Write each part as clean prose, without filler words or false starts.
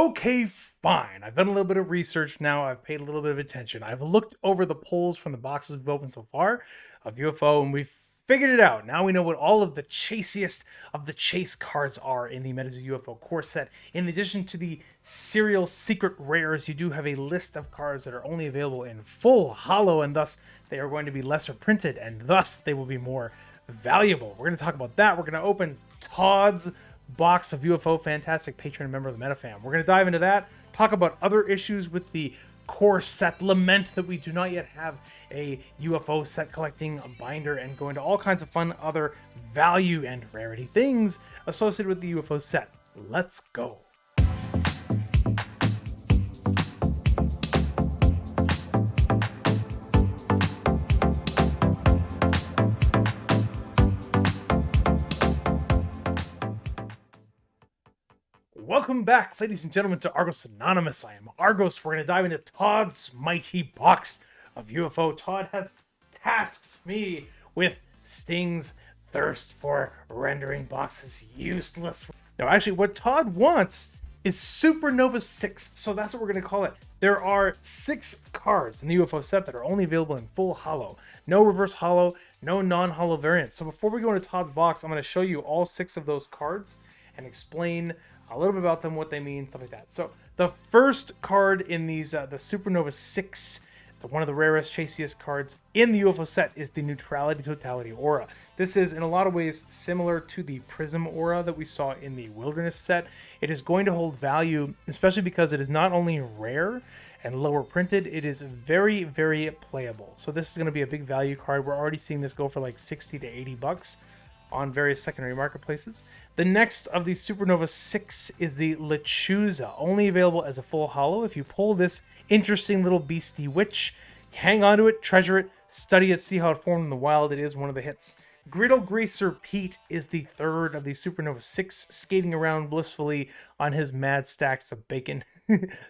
Okay, fine. I've done a little bit of research now. I've paid a little bit of attention. I've looked over the polls from the boxes we've opened so far of UFO, and we've figured it out. Now we know what all of the chasiest of the chase cards are in the MetaZoo UFO core set. In addition to the serial secret rares, you do have a list of cards that are only available in full holo, and thus they are going to be lesser printed, and thus they will be more valuable. We're going to talk about that. We're going to open Todd's box of UFO Fantastic patron and member of the MetaFam. We're going to dive into that, talk about other issues with the core set, lament that we do not yet have a UFO set collecting binder, and go into all kinds of fun other value and rarity things associated with the UFO set. Let's go. Welcome back, ladies and gentlemen, to Argos Anonymous. I am Argos. We're going to dive into Todd's mighty box of UFO. Todd has tasked me with Sting's thirst for rendering boxes useless. Now, actually, what Todd wants is Supernova 6, so that's what we're going to call it. There are 6 cards in the UFO set that are only available in full holo. No reverse holo, no non-holo variants. So before we go into Todd's box, I'm going to show you all 6 of those cards and explain a little bit about them, what they mean, stuff like that. So the first card in these, the Supernova 6, one of the rarest, chasiest cards in the UFO set, is the Neutrality Totality Aura. This is in a lot of ways similar to the Prism Aura that we saw in the Wilderness set. It is going to hold value, especially because it is not only rare and lower printed, it is very, very playable. So this is going to be a big value card. We're already seeing this go for like 60 to 80 bucks on various secondary marketplaces. The next of the Supernova 6 is the Lechuza, only available as a full holo. If you pull this interesting little beastie witch, hang on to it, treasure it, study it, see how it formed in the wild. It is one of the hits. Griddle Greaser Pete is the third of the Supernova 6, skating around blissfully on his mad stacks of bacon.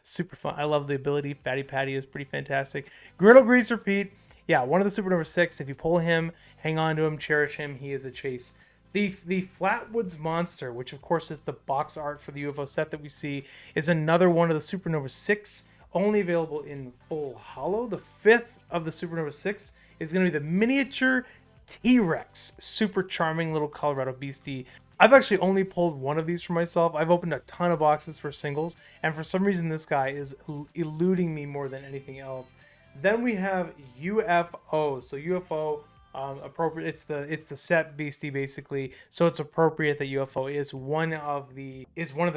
Super fun. I love the ability. Fatty Patty is pretty fantastic. Griddle Greaser Pete, yeah, one of the Supernova 6. If you pull him, hang on to him, cherish him, he is a chase. The Flatwoods Monster, which of course is the box art for the UFO set that we see, is another one of the Supernova 6, only available in full holo. The 5th of the Supernova 6 is going to be the miniature T-Rex, super charming little Colorado beastie. I've actually only pulled one of these for myself. I've opened a ton of boxes for singles, and for some reason this guy is eluding me more than anything else. Then we have UFO. So UFO, appropriate. It's the set beastie basically. So it's appropriate that UFO is one of the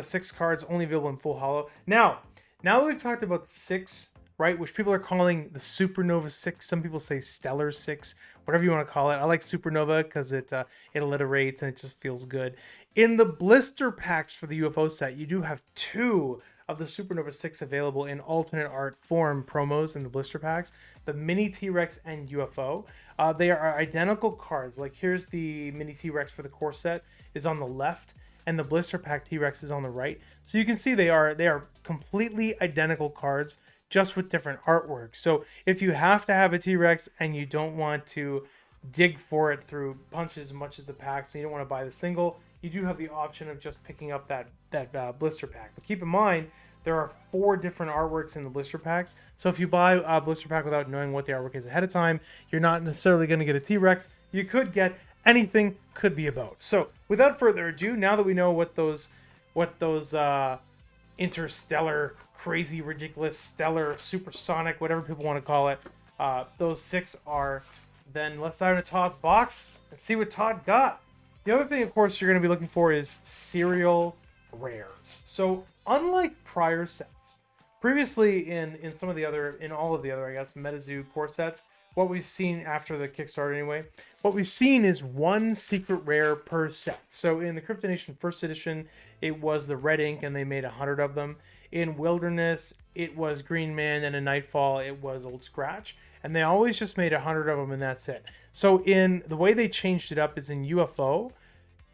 6 cards only available in full holo. Now that we've talked about 6, right, which people are calling the Supernova 6. Some people say Stellar 6, whatever you want to call it. I like Supernova because it alliterates and it just feels good. In the blister packs for the UFO set, you do have 2 of the Supernova 6 available in alternate art form promos in the blister packs, the Mini T-Rex and UFO. They are identical cards. Like here's the Mini T-Rex for the core set is on the left, and the blister pack T-Rex is on the right. So you can see they are completely identical cards, just with different artwork. So if you have to have a T-Rex and you don't want to dig for it through punches as much as the packs, so you don't want to buy the single, you do have the option of just picking up that blister pack. But keep in mind, there are 4 different artworks in the blister packs. So if you buy a blister pack without knowing what the artwork is ahead of time, you're not necessarily going to get a T-Rex. You could get anything, could be a boat. So without further ado, now that we know what those interstellar, crazy, ridiculous, stellar, supersonic, whatever people want to call it, those 6 are, then let's dive into Todd's box and see what Todd got. The other thing, of course, you're going to be looking for is serial rares. So unlike prior sets, previously in all of the other, I guess, MetaZoo core sets, what we've seen after the Kickstarter anyway, what we've seen is 1 secret rare per set. So in the Crypto Nation first edition, it was the red ink and they made 100 of them. In Wilderness, it was Green Man, and in Nightfall, it was Old Scratch. And they always just made 100 of them and that's it. So in the way they changed it up is in UFO.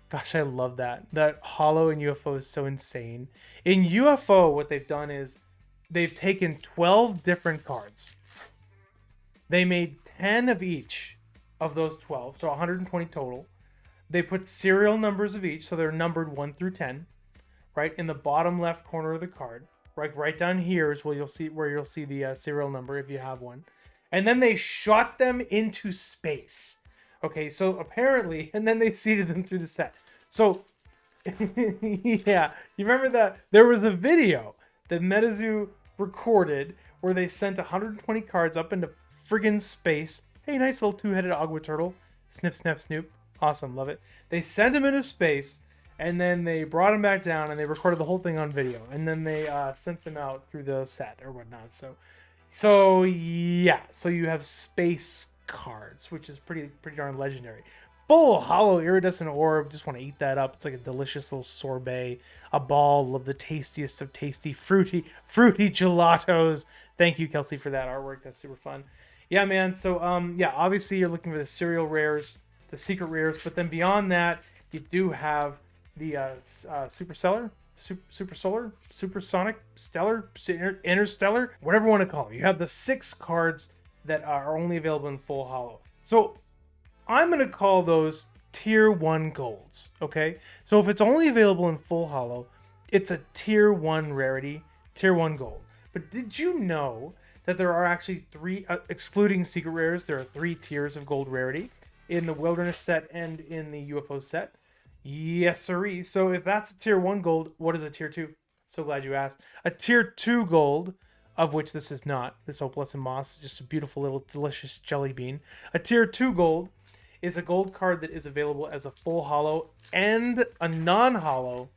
Gosh, I love that. That holo in UFO is so insane. In UFO, what they've done is they've taken 12 different cards. They made 10 of each of those 12, so 120 total. They put serial numbers of each, so they're numbered 1 through 10. right in the bottom left corner of the card. Right down here is where you'll see the serial number if you have one. And then they shot them into space. Okay, so apparently, and then they seeded them through the set. So, yeah, you remember that there was a video that MetaZoo recorded where they sent 120 cards up into friggin' space. Hey, nice little two-headed agua turtle. Snip, snap, snoop. Awesome, love it. They sent him into space, and then they brought him back down, and they recorded the whole thing on video, and then they sent them out through the set or whatnot. So yeah, so you have space cards, which is pretty darn legendary. Full hollow iridescent orb. Just want to eat that up. It's like a delicious little sorbet, a ball of the tastiest of tasty fruity gelatos. Thank you, Kelsey, for that artwork. That's super fun. Yeah, man. So yeah, obviously you're looking for the serial rares, the secret rares, but then beyond that, you do have the supersonic, stellar, interstellar, whatever you want to call them. You have the 6 cards that are only available in full hollow. So I'm going to call those tier 1 golds, okay? So if it's only available in full hollow, it's a tier 1 rarity, tier 1 gold. But did you know that there are actually 3, excluding secret rares, there are 3 tiers of gold rarity in the wilderness set and in the UFO set? Yes, sirree. So if that's a tier 1 gold, what is a tier 2? So glad you asked. A tier 2 gold, of which this is not. This Opalescent Moss is just a beautiful little delicious jelly bean. A tier 2 gold is a gold card that is available as a full hollow and a non-hollow,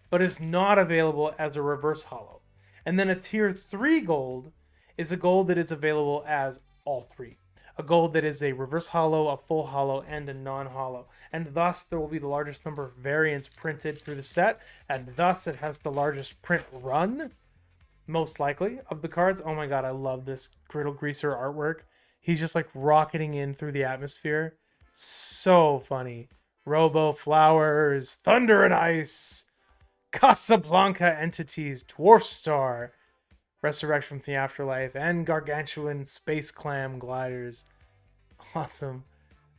but is not available as a reverse hollow. And then a tier 3 gold is a gold that is available as all 3. A gold that is a reverse hollow, a full hollow, and a non-hollow. And thus there will be the largest number of variants printed through the set, and thus it has the largest print run, most likely, of the cards. Oh my god, I love this Griddle Greaser artwork. He's just like rocketing in through the atmosphere. So funny. Robo Flowers, Thunder and Ice, Casablanca Entities, Dwarf Star, Resurrection from the Afterlife, and Gargantuan Space Clam Gliders. Awesome.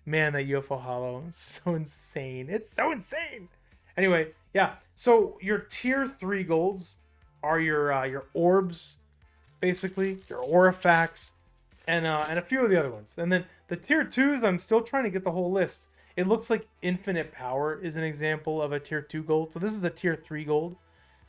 Man, that UFO Hollow is so insane. It's so insane. Anyway, yeah. So your tier 3 golds are your orbs, basically, your Aurifacts, and a few of the other ones. And then the tier 2s, I'm still trying to get the whole list. It looks like Infinite Power is an example of a tier 2 gold. So this is a tier 3 gold,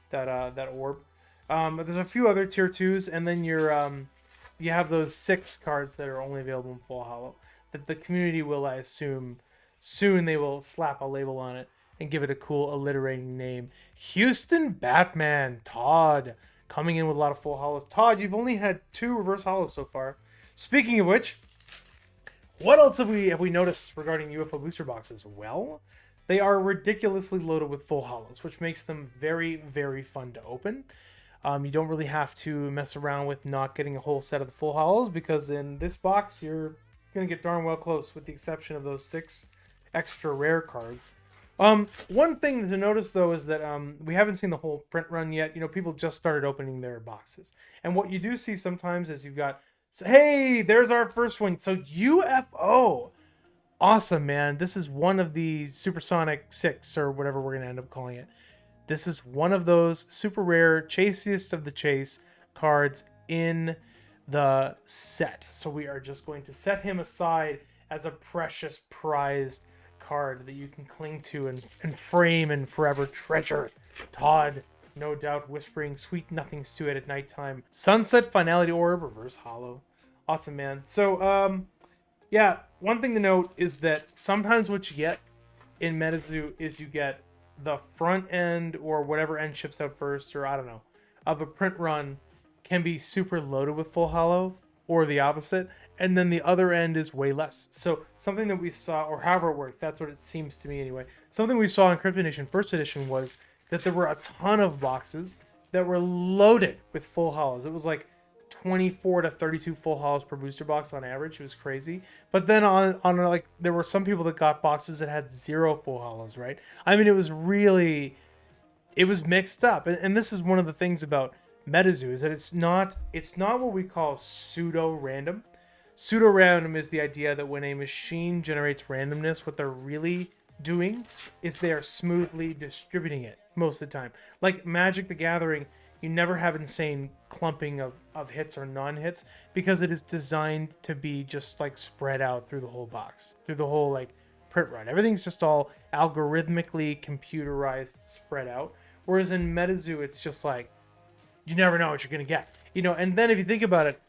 that orb. But there's a few other tier 2s, and then you have those 6 cards that are only available in full hollow. That the community will, I assume, soon they will slap a label on it and give it a cool alliterating name. Houston Batman, Todd, coming in with a lot of full hollows. Todd, you've only had 2 reverse hollows so far. Speaking of which, what else have we noticed regarding UFO booster boxes? Well, they are ridiculously loaded with full hollows, which makes them very, very fun to open. You don't really have to mess around with not getting a whole set of the full hollows, because in this box, you're going to get darn well close, with the exception of those 6 extra rare cards. One thing to notice, though, is that we haven't seen the whole print run yet. You know, people just started opening their boxes. And what you do see sometimes is you've got, hey, there's our first one. So UFO. Awesome, man. This is one of the Supersonic 6, or whatever we're going to end up calling it. This is one of those super rare, chasiest of the chase cards in the set. So we are just going to set him aside as a precious prized card that you can cling to and frame and forever treasure. Todd, no doubt, whispering sweet nothings to it at nighttime. Sunset Finality Orb, reverse hollow. Awesome, man. So, yeah, one thing to note is that sometimes what you get in MetaZoo is you get the front end, or whatever end ships out first, or I don't know, of a print run can be super loaded with full hollow, or the opposite, and then the other end is way less. So something that we saw, or however it works, that's what it seems to me anyway, something we saw in Crypto Nation First Edition was that there were a ton of boxes that were loaded with full hollows. It was like 24 to 32 full hollows per booster box on average. It was crazy. But then on like, there were some people that got boxes that had 0 full hollows, right? I mean, it was mixed up. And this is one of the things about MetaZoo, is that it's not what we call pseudo-random. Pseudo-random is the idea that when a machine generates randomness, what they're really doing is they are smoothly distributing it most of the time. Like Magic the Gathering, you never have insane clumping of hits or non-hits because it is designed to be just like spread out through the whole box, through the whole like print run. Everything's just all algorithmically computerized, spread out. Whereas in MetaZoo, it's just like you never know what you're gonna get, you know. And then if you think about it,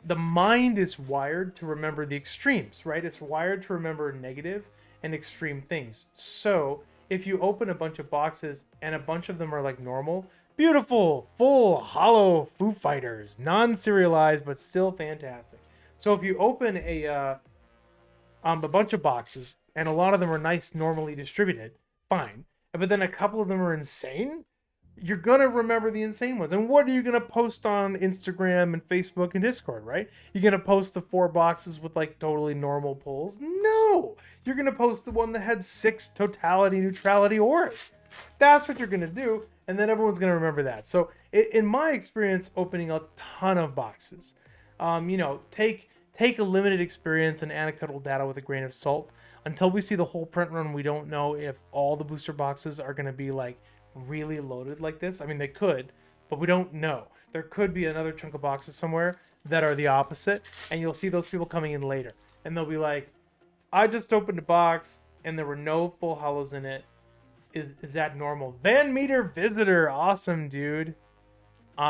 the mind is wired to remember the extremes, right? It's wired to remember negative and extreme things. So if you open a bunch of boxes and a bunch of them are like normal, beautiful, full, hollow Foo Fighters, non-serialized but still fantastic. So if you open a bunch of boxes and a lot of them are nice, normally distributed, fine. But then a couple of them are insane, you're gonna remember the insane ones. And what are you gonna post on Instagram and Facebook and Discord, right? You're gonna post the 4 boxes with like totally normal pulls? No! You're gonna post the one that had 6 totality neutrality auras. That's what you're gonna do, and then everyone's gonna remember that. So in my experience opening a ton of boxes, you know, take a limited experience and anecdotal data with a grain of salt. Until we see the whole print run, we don't know if all the booster boxes are gonna be like really loaded like this. I mean, they could, but we don't know. There could be another chunk of boxes somewhere that are the opposite, and you'll see those people coming in later, and they'll be like, I just opened a box and there were no full hollows in it. Is that normal? Van Meter Visitor, awesome, dude.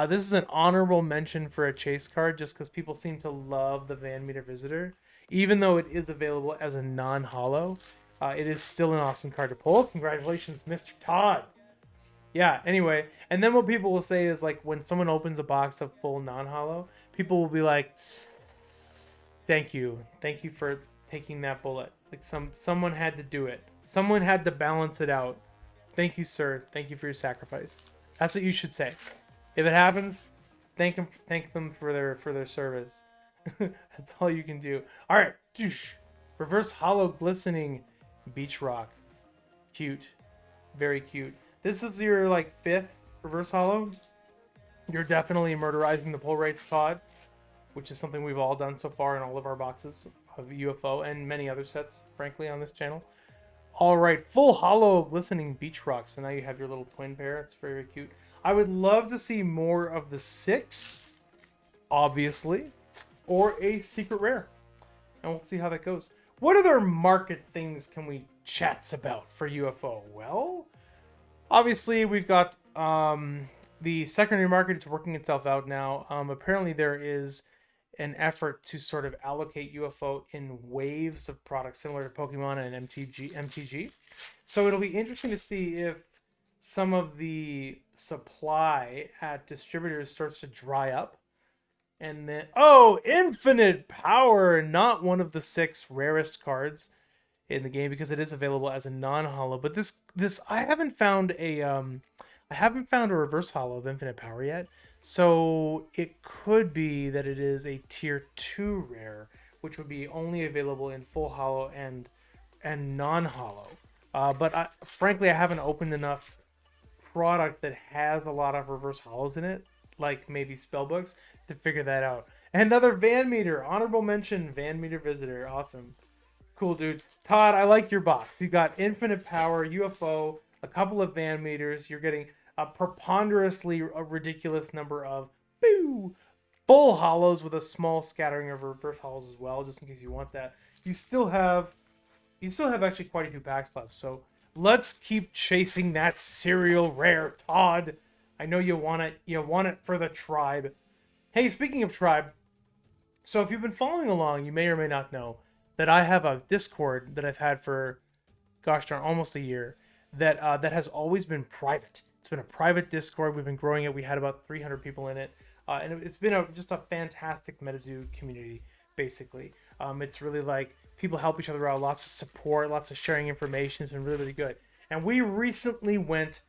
This is an honorable mention for a chase card just because people seem to love the Van Meter Visitor. Even though it is available as a non-hollow, it is still an awesome card to pull. Congratulations, Mr. Todd. Yeah, anyway, and then what people will say is like when someone opens a box of full non-hollow, people will be like, thank you for taking that bullet. Like someone had to do it. Someone had to balance it out. Thank you, sir. Thank you for your sacrifice. That's what you should say. If it happens, thank them for their service. That's all you can do. All right, reverse hollow glistening beach rock. Cute, very cute. This is your like 5th reverse hollow. You're definitely murderizing the pull rates, Todd, which is something we've all done so far in all of our boxes of UFO and many other sets, frankly, on this channel. All right, full hollow glistening beach rock. So now you have your little twin pair. It's very, very cute. I would love to see more of the 6, obviously, or a secret rare, and we'll see how that goes. What other market things can we chat about for UFO? Well, obviously, we've got the secondary market is working itself out now. Apparently, there is an effort to sort of allocate UFO in waves of products similar to Pokemon and MTG. So it'll be interesting to see if some of the supply at distributors starts to dry up. And then, oh, infinite power, not one of the 6 rarest cards in the game because it is available as a non-hollow. But this I haven't found a reverse hollow of infinite power yet. So it could be that it is a tier 2 rare, which would be only available in full hollow and non-hollow. But frankly, I haven't opened enough product that has a lot of reverse hollows in it, like maybe spellbooks, to figure that out. Another Van Meter, honorable mention, Van Meter Visitor, awesome. Cool, dude. Todd, I like your box. You got infinite power, UFO, a couple of Van Meters. You're getting a preponderously ridiculous number of full hollows with a small scattering of reverse hollows as well, just in case you want that. You still have actually quite a few packs left, so let's keep chasing that serial rare, Todd. I know you want it. You want it for the tribe. Hey, speaking of tribe, so if you've been following along, you may or may not know that I have a Discord that I've had for, gosh darn, almost a year, that has always been private. It's been a private Discord. We've been growing it. We had about 300 people in it, and it's been just a fantastic MetaZoo community, basically. It's really like people help each other out, lots of support, lots of sharing information. It's been really, really good. And we recently went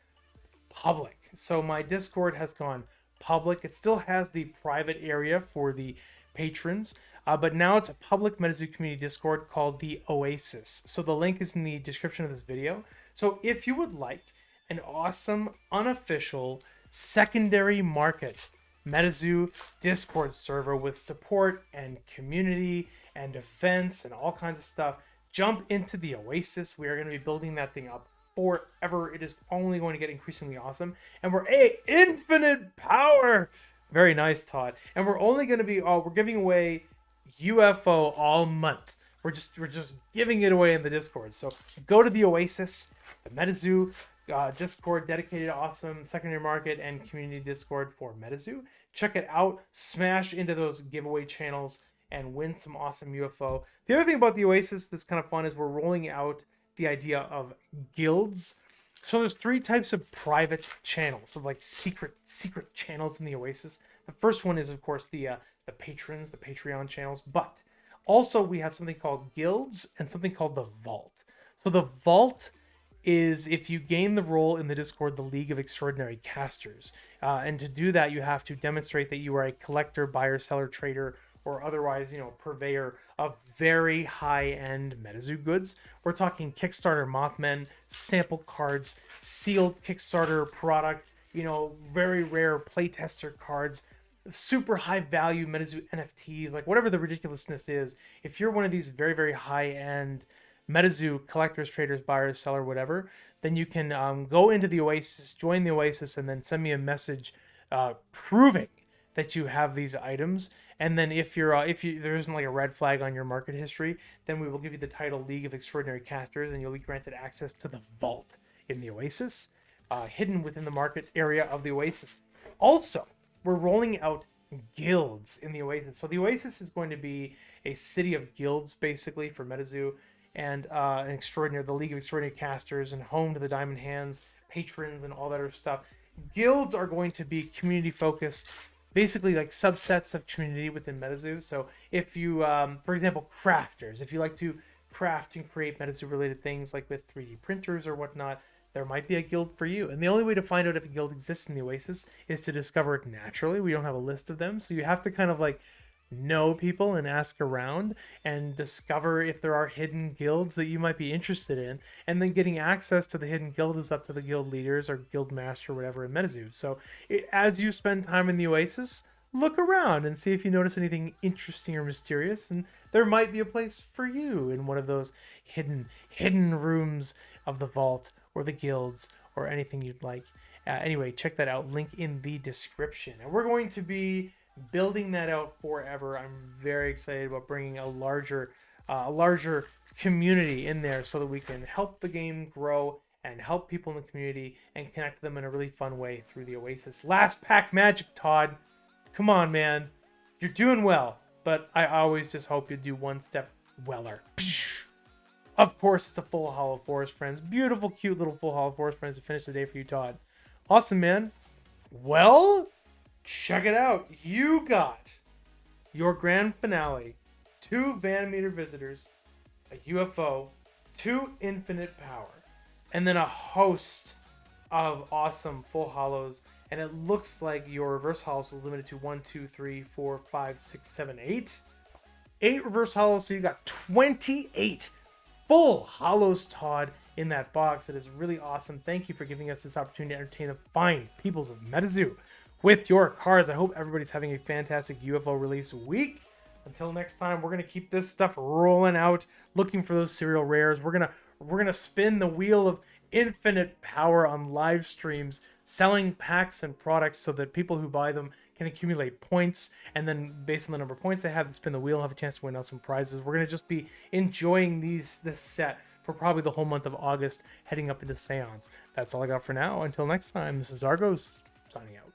public. So my Discord has gone public. It still has the private area for the patrons, but now it's a public MetaZoo community Discord called the Oasis. So the link is in the description of this video. So if you would like an awesome, unofficial, secondary market MetaZoo Discord server with support and community and defense and all kinds of stuff, jump into the Oasis. We are going to be building that thing up forever. It is only going to get increasingly awesome, and we're infinite power. Very nice, Todd. And we're only going to be we're giving away UFO all month. We're just giving it away in the Discord. So go to the Oasis, the MetaZoo Discord, dedicated awesome secondary market and community Discord for MetaZoo. Check it out. Smash into those giveaway channels and win some awesome UFO. The other thing about the Oasis that's kind of fun is we're rolling out the idea of guilds. So there's 3 types of private channels, of like secret channels in the Oasis. The first one is, of course, the patrons, the Patreon channels, but also we have something called guilds and something called the Vault. So the Vault is if you gain the role in the Discord, the League of Extraordinary Casters. And to do that, you have to demonstrate that you are a collector, buyer, seller, trader, or otherwise, purveyor of very high-end MetaZoo goods. We're talking Kickstarter Mothmen, sample cards, sealed Kickstarter product, very rare playtester cards, super high-value MetaZoo NFTs, like whatever the ridiculousness is. If you're one of these very, very high-end MetaZoo collectors, traders, buyers, seller, whatever, then you can go into the Oasis, join the Oasis, and then send me a message proving that you have these items. And then if there isn't like a red flag on your market history, then we will give you the title League of Extraordinary Casters, and you'll be granted access to the Vault in the Oasis, hidden within the market area of the Oasis. Also, we're rolling out guilds in the Oasis. So the Oasis is going to be a city of guilds, basically, for MetaZoo, and the League of Extraordinary Casters, and home to the Diamond Hands, patrons, and all that other stuff. Guilds are going to be community-focused, basically like subsets of community within MetaZoo. So if you, for example, crafters, if you like to craft and create MetaZoo related things like with 3D printers or whatnot, there might be a guild for you. And the only way to find out if a guild exists in the Oasis is to discover it naturally. We don't have a list of them. So you have to kind of like know people and ask around and discover if there are hidden guilds that you might be interested in, and then getting access to the hidden guild is up to the guild leaders or guild master or whatever in MetaZoo. So as you spend time in the Oasis, look around and see if you notice anything interesting or mysterious, and there might be a place for you in one of those hidden rooms of the Vault or the guilds or anything you'd like. Anyway, check that out, link in the description. And we're going to be building that out forever. I'm very excited about bringing a larger community in there so that we can help the game grow and help people in the community and connect them in a really fun way through the Oasis. Last pack magic, Todd. Come on, man. You're doing well, but I always just hope you do one step weller. Of course, it's a full Hollow Forest, friends. Beautiful, cute little full Hollow Forest, friends, to finish the day for you, Todd. Awesome, man. Well, check it out. You got your grand finale, 2 Vanimeter visitors, a UFO, 2 infinite power, and then a host of awesome full hollows. And it looks like your reverse hollows is limited to 1, 2, 3, 4, 5, 6, 7, 8. 8 reverse hollows, so you got 28 full hollows, Todd, in that box. It is really awesome. Thank you for giving us this opportunity to entertain the fine peoples of MetaZoo with your cards. I hope everybody's having a fantastic UFO release week. Until next time, we're gonna keep this stuff rolling out, looking for those serial rares. We're gonna spin the wheel of infinite power on live streams, selling packs and products so that people who buy them can accumulate points, and then based on the number of points they have to spin the wheel, have a chance to win out some prizes. We're gonna just be enjoying this set for probably the whole month of August, heading up into Seance. That's all I got for now. Until next time, this is Argos, signing out.